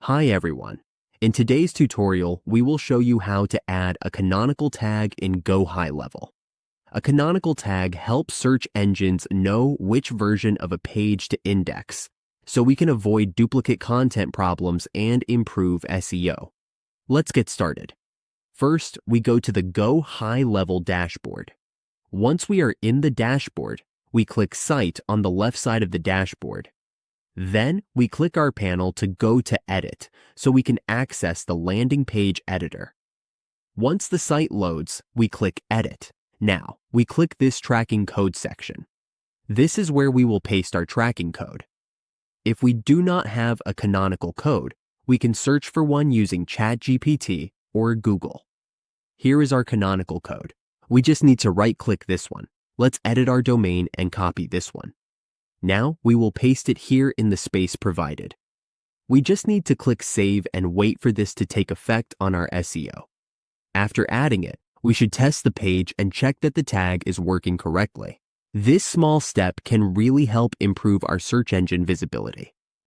Hi everyone. In today's tutorial, we will show you how to add a canonical tag in Gohighlevel. A canonical tag helps search engines know which version of a page to index, so we can avoid duplicate content problems and improve SEO. Let's get started. First, we go to the Gohighlevel dashboard. Once we are in the dashboard, we click Site on the left side of the dashboard. Then we click our panel to go to Edit so we can access the landing page editor. Once the site loads, we click Edit. Now, we click this tracking code section. This is where we will paste our tracking code. If we do not have a canonical code, we can search for one using ChatGPT or Google. Here is our canonical code. We just need to right-click this one. Let's edit our domain and copy this one. Now we will paste it here in the space provided. We just need to click Save and wait for this to take effect on our SEO. After adding it, we should test the page and check that the tag is working correctly. This small step can really help improve our search engine visibility.